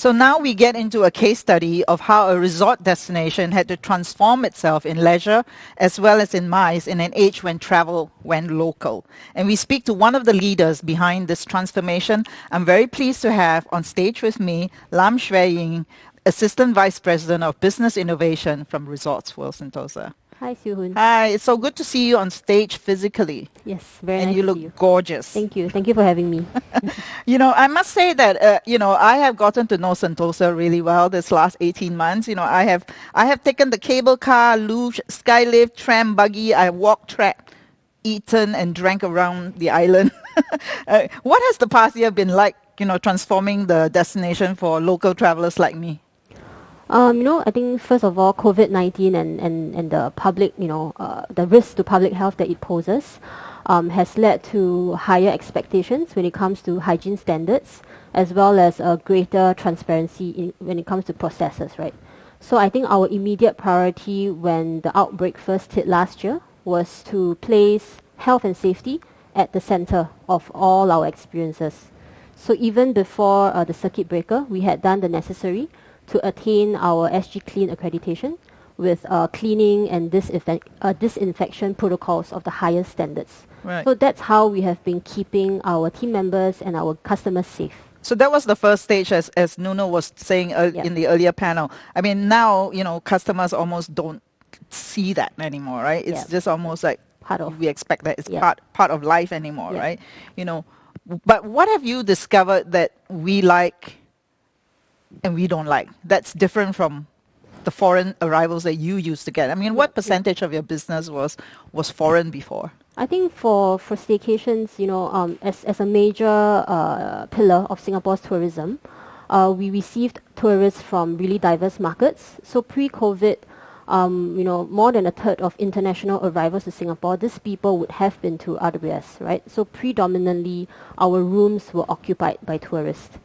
So now we get into a case study of how a resort destination had to transform itself in leisure as well as in MICE in an age when travel went local. And we speak to one of the leaders behind this transformation. I'm very pleased to have on stage with me Lam Shui Ying, Assistant Vice President of Business Innovation from Resorts World Sentosa. Hi, Hoon. Hi, it's so good to see you on stage physically. Yes, very and nice you to look see you. Gorgeous. Thank you. Thank you for having me. I must say that, I have gotten to know Sentosa really well this last 18 months. I have taken the cable car, luge, skylift, tram, buggy. I walked, track, eaten and drank around the island. What has the past year been like, transforming the destination for local travelers like me? I think first of all, COVID-19 and the public, the risk to public health that it poses has led to higher expectations when it comes to hygiene standards, as well as a greater transparency when it comes to processes, right? So I think our immediate priority when the outbreak first hit last year was to place health and safety at the center of all our experiences. So even before the circuit breaker, we had done the necessary to attain our SG Clean accreditation with cleaning and disinfection protocols of the highest standards. Right. So that's how we have been keeping our team members and our customers safe. So that was the first stage, as Nuno was saying in the earlier panel. I mean, now, customers almost don't see that anymore, right? It's just almost like we expect that it's part of life anymore, right? But what have you discovered that we like and we don't like? That's different from the foreign arrivals that you used to get. I mean, what percentage of your business was foreign before? I think for staycations, as a major pillar of Singapore's tourism, we received tourists from really diverse markets. So pre-COVID, more than a third of international arrivals to Singapore, these people would have been to RWS, right? So predominantly, our rooms were occupied by tourists.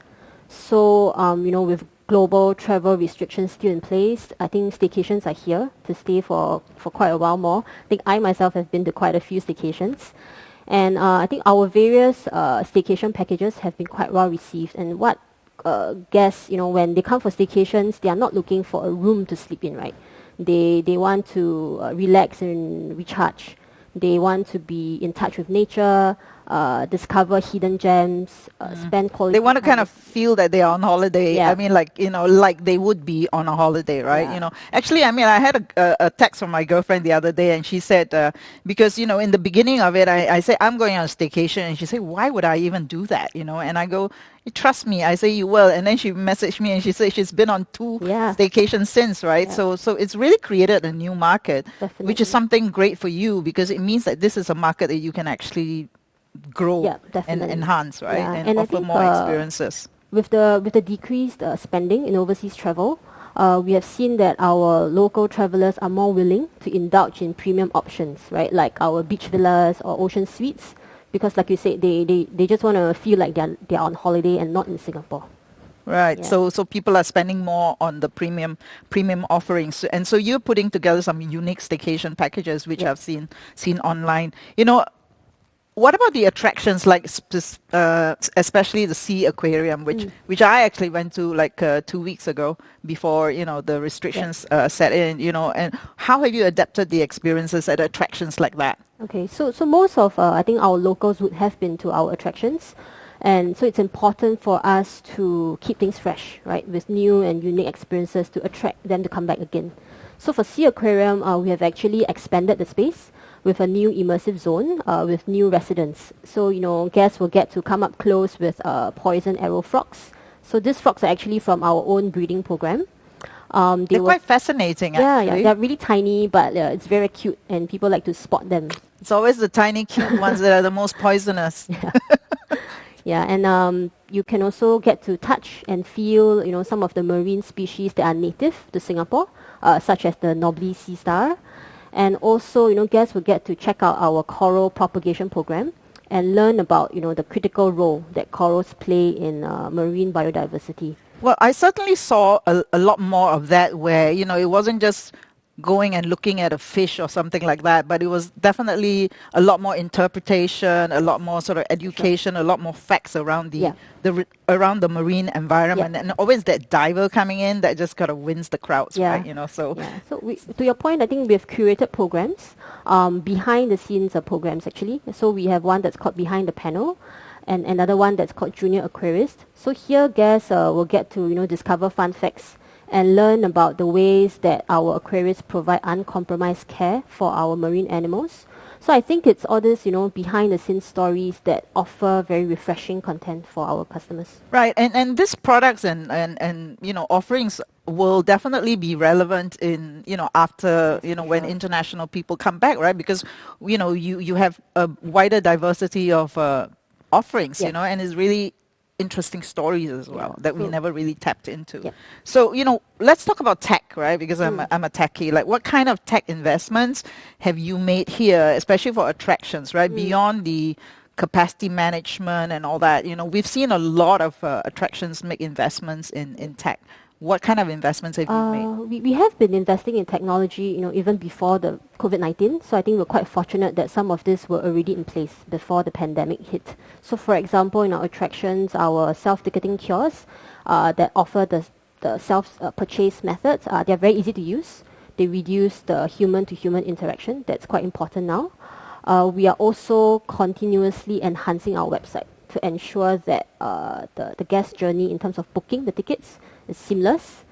So, with global travel restrictions still in place, I think staycations are here to stay for quite a while more. I think I myself have been to quite a few staycations. And I think our various staycation packages have been quite well received. And what guests, when they come for staycations, they are not looking for a room to sleep in, right? They want to relax and recharge. They want to be in touch with nature, discover hidden gems, spend quality They want to time. kind of feel that they are on holiday. Yeah. I mean, like they would be on a holiday, right? Yeah. Actually, I mean, I had a text from my girlfriend the other day, and she said, because, in the beginning of it, I said, I'm going on a staycation. And she said, why would I even do that? And I go, trust me. I say, you will. And then she messaged me and she said she's been on 2 staycations since, right? Yeah. So it's really created a new market, Definitely. which is something great for you because it means that this is a market that you can actually grow and enhance, right? Yeah. And I offer think, more experiences. With the decreased spending in overseas travel, we have seen that our local travelers are more willing to indulge in premium options, right? Like our beach villas or ocean suites, because like you said, they just want to feel like they're on holiday and not in Singapore. Right. Yeah. So people are spending more on the premium offerings. And so you're putting together some unique staycation packages, which I've seen online. What about the attractions, like especially the Sea Aquarium, which I actually went to like 2 weeks ago before the restrictions set in. And how have you adapted the experiences at attractions like that? Okay, so most of I think our locals would have been to our attractions, and so it's important for us to keep things fresh, right, with new and unique experiences to attract them to come back again. So for Sea Aquarium, we have actually expanded the space with a new immersive zone with new residents. So, guests will get to come up close with poison arrow frogs. So these frogs are actually from our own breeding program. They're quite fascinating, actually. Yeah, they're really tiny, but it's very cute, and people like to spot them. It's always the tiny, cute ones that are the most poisonous. Yeah, and you can also get to touch and feel, some of the marine species that are native to Singapore, such as the Nobly sea star. And also, guests will get to check out our coral propagation program and learn about, the critical role that corals play in marine biodiversity. Well, I certainly saw a lot more of that where, it wasn't just going and looking at a fish or something like that, but it was definitely a lot more interpretation, a lot more sort of education, a lot more facts around around the marine environment, and always that diver coming in that just kind of wins the crowds, right? So to your point, I think we've curated programs, behind the scenes programs actually. So we have one that's called Behind the Panel, and another one that's called Junior Aquarist. So here guests will get to discover fun facts and learn about the ways that our aquarists provide uncompromised care for our marine animals. So I think it's all this, behind the scenes stories that offer very refreshing content for our customers. Right, and these products and offerings will definitely be relevant in after when international people come back, right? Because you have a wider diversity of offerings, and it's really interesting stories as well that we never really tapped into. So, let's talk about tech, right? Because I'm a techie. Like, what kind of tech investments have you made here, especially for attractions, right? Beyond the capacity management and all that, we've seen a lot of attractions make investments in tech. What kind of investments have you made? We have been investing in technology, even before the COVID-19. So I think we're quite fortunate that some of this were already in place before the pandemic hit. So for example, in our attractions, our self-ticketing kiosks that offer the self-purchase methods, they're very easy to use. They reduce the human-to-human interaction. That's quite important now. We are also continuously enhancing our website to ensure that the guest journey in terms of booking the tickets is seamless.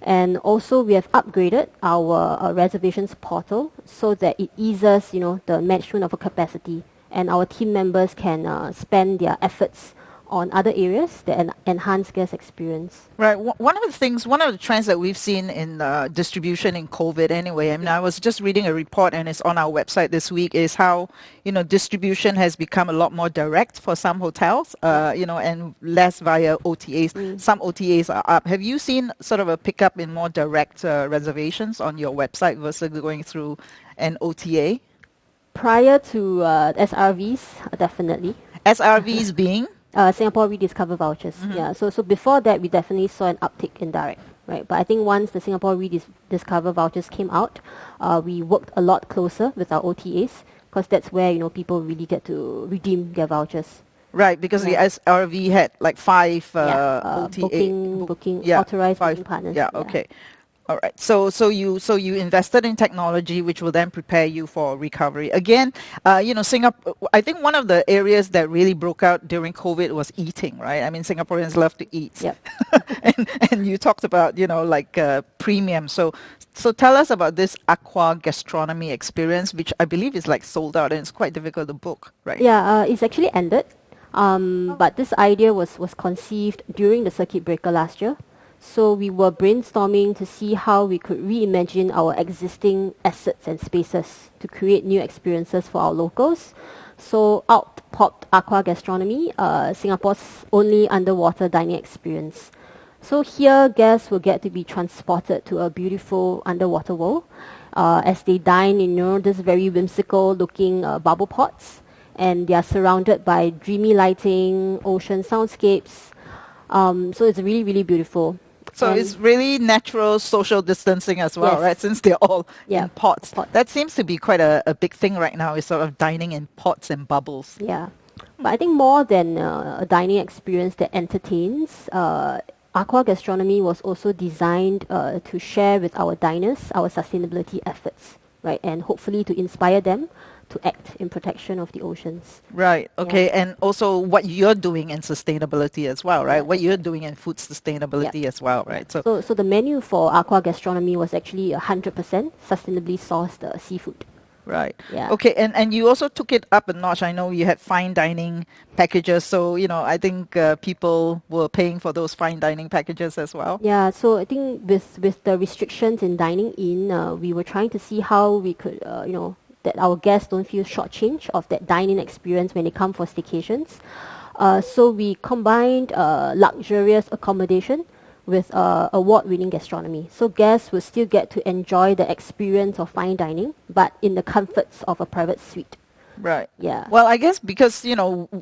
And also we have upgraded our reservations portal so that it eases the management of a capacity, and our team members can spend their efforts on other areas that enhance guest experience. Right. One of the trends that we've seen in distribution in COVID anyway, I mean, I was just reading a report and it's on our website this week, is how, distribution has become a lot more direct for some hotels, and less via OTAs. Some OTAs are up. Have you seen sort of a pickup in more direct reservations on your website versus going through an OTA? Prior to SRVs, definitely. SRVs being? Singapore Rediscover vouchers. So before that, we definitely saw an uptick in direct, right? But I think once the Singapore Rediscover vouchers came out, we worked a lot closer with our OTAs, because that's where people really get to redeem their vouchers. Right, because the SRV had like 5 OTA booking authorized booking partners. Okay. All right. So you invested in technology, which will then prepare you for recovery. Again, Singapore. I think one of the areas that really broke out during COVID was eating. Right. I mean, Singaporeans love to eat. Yep. and you talked about premium. So tell us about this aqua gastronomy experience, which I believe is like sold out and it's quite difficult to book. Right. Yeah. It's actually ended. But this idea was conceived during the circuit breaker last year. So we were brainstorming to see how we could reimagine our existing assets and spaces to create new experiences for our locals. So out popped Aqua Gastronomy, Singapore's only underwater dining experience. So here guests will get to be transported to a beautiful underwater world as they dine in this very whimsical looking bubble pots, and they are surrounded by dreamy lighting, ocean soundscapes. So it's really, really beautiful. So it's really natural social distancing as well, right? Since they're all in pots. That seems to be quite a big thing right now, is sort of dining in pots and bubbles. Yeah. But I think more than a dining experience that entertains, Aqua Gastronomy was also designed to share with our diners our sustainability efforts, right? And hopefully to inspire them to act in protection of the oceans. Right. Okay. Yeah. And also what you're doing in sustainability as well, right? What you're doing in food sustainability as well, right? So the menu for Aqua Gastronomy was actually 100% sustainably sourced seafood. Right. Yeah. Okay. And you also took it up a notch. I know you had fine dining packages. So, I think people were paying for those fine dining packages as well. Yeah. So I think with the restrictions in dining in, we were trying to see how we could, that our guests don't feel shortchanged of that dining experience when they come for staycations. So we combined luxurious accommodation with award-winning gastronomy. So guests will still get to enjoy the experience of fine dining, but in the comforts of a private suite. Right. Yeah. Well, I guess because,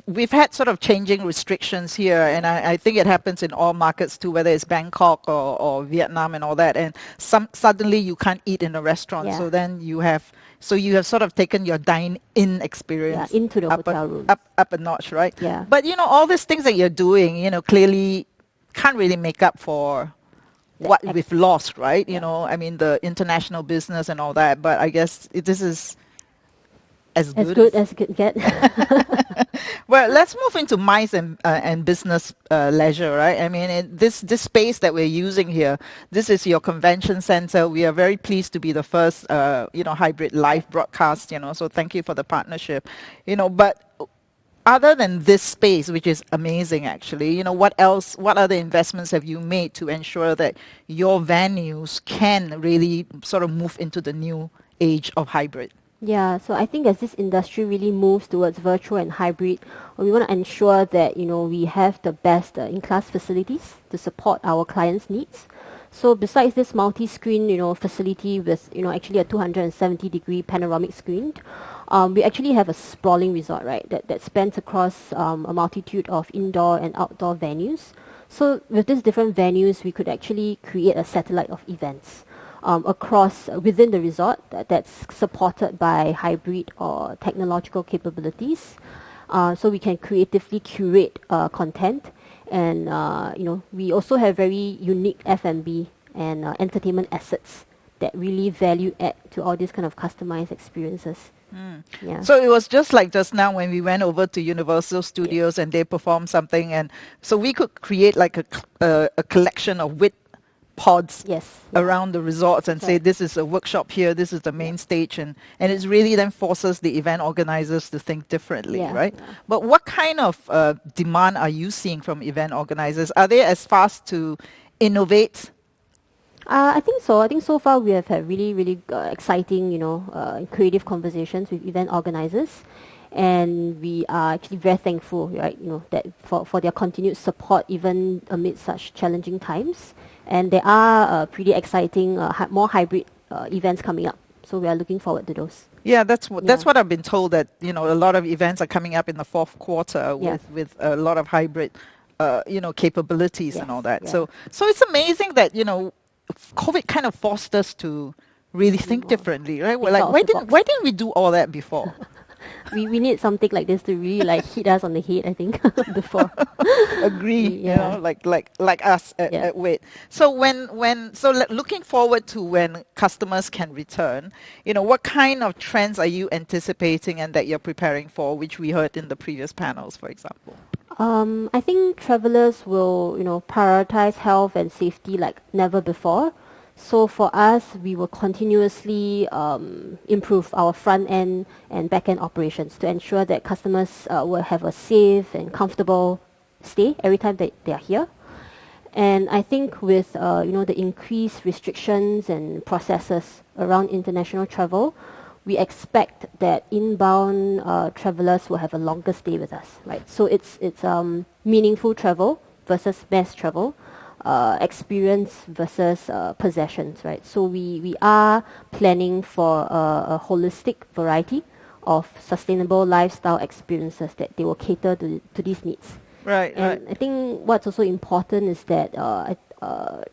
we've had sort of changing restrictions here, and I think it happens in all markets too, whether it's Bangkok or Vietnam and all that, and suddenly you can't eat in a restaurant. Yeah. So then you have sort of taken your dine-in experience into the up hotel rooms. up a notch, right? Yeah. But, all these things that you're doing, clearly can't really make up for what we've lost, right? I mean, the international business and all that, but I guess this is as good as it could get. Well, let's move into MICE and business leisure, right? I mean, this space that we're using here, this is your convention center. We are very pleased to be the first, hybrid live broadcast, so thank you for the partnership. But other than this space, which is amazing actually, what other investments have you made to ensure that your venues can really sort of move into the new age of hybrid? Yeah, so I think as this industry really moves towards virtual and hybrid, we want to ensure that, we have the best in-class facilities to support our clients' needs. So besides this multi-screen, facility with, actually a 270-degree panoramic screen, we actually have a sprawling resort, right, that spans across a multitude of indoor and outdoor venues. So with these different venues, we could actually create a satellite of events across within the resort that's supported by hybrid or technological capabilities. So we can creatively curate content, and we also have very unique F&B and entertainment assets that really value add to all these kind of customized experiences. Yeah. So it was just like just now when we went over to Universal Studios and they performed something, and so we could create like a collection of WiT pods around the resorts and say this is a workshop here, this is the main stage, and it really then forces the event organizers to think differently, right? But what kind of demand are you seeing from event organizers? Are they as fast to innovate? I think so. I think so far we have had really, really exciting, creative conversations with event organizers. And we are actually very thankful, right, that for their continued support even amid such challenging times. And there are pretty exciting, more hybrid events coming up. So we are looking forward to those. Yeah, that's what I've been told, that a lot of events are coming up in the fourth quarter with a lot of hybrid, capabilities and all that. So it's amazing that COVID kind of forced us to really think differently, right? We're like, why didn't we do all that before? we need something like this to really like hit us on the head, I think, before. Agree, like us at WiT. So looking forward to when customers can return, what kind of trends are you anticipating and that you're preparing for, which we heard in the previous panels, for example? I think travelers will, prioritize health and safety like never before. So for us, we will continuously improve our front end and back end operations to ensure that customers will have a safe and comfortable stay every time they are here. And I think with the increased restrictions and processes around international travel, we expect that inbound travelers will have a longer stay with us, right? So it's meaningful travel versus mass travel. Experience versus possessions, right? So we are planning for a holistic variety of sustainable lifestyle experiences that they will cater to these needs. Right. I think what's also important is that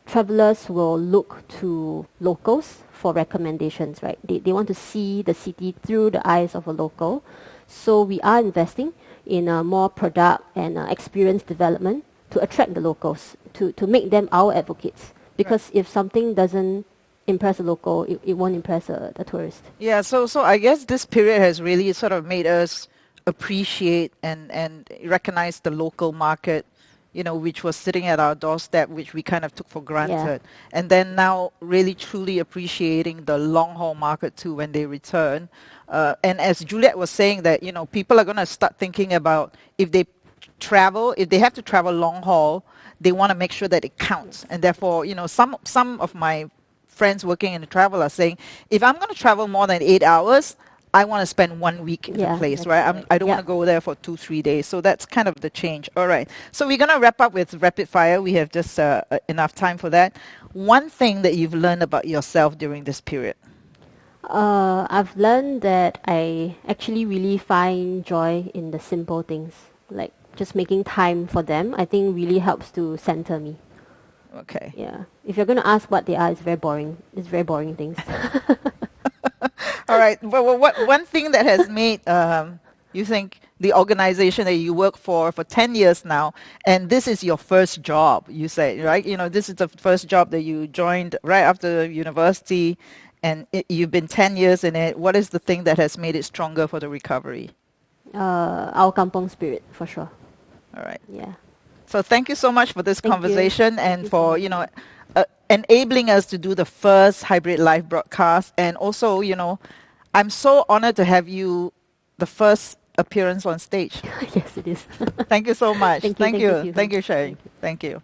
travelers will look to locals for recommendations, right? They want to see the city through the eyes of a local. So we are investing in more product and experience development to attract the locals, to make them our advocates. Because if something doesn't impress a local, it won't impress a tourist. Yeah, so I guess this period has really sort of made us appreciate and recognize the local market, which was sitting at our doorstep, which we kind of took for granted. And then now really truly appreciating the long haul market too when they return. And as Juliet was saying that, people are going to start thinking about if they have to travel long haul, they want to make sure that it counts. And therefore, some of my friends working in the travel are saying, if I'm going to travel more than 8 hours, I want to spend 1 week in the place, right? I don't want to go there for 2-3 days. So that's kind of the change. All right. So we're going to wrap up with rapid fire. We have just enough time for that. One thing that you've learned about yourself during this period. I've learned that I actually really find joy in the simple things, like just making time for them. I think really helps to center me. Okay. Yeah. If you're going to ask what they are, it's very boring. It's very boring things. All right. Well, what one thing that has made you think the organization that you work for 10 years now, and this is your first job, you say, right? You know, this is the first job that you joined right after university, and you've been 10 years in it. What is the thing that has made it stronger for the recovery? Our kampong spirit, for sure. All right. Yeah. So thank you so much for this Thank conversation you. and Thank for, you. enabling us to do the first hybrid live broadcast. And also, I'm so honored to have you the first appearance on stage. Yes, it is. Thank you so much. Thank you. Thank you, Thank you. Sherry. Thank you.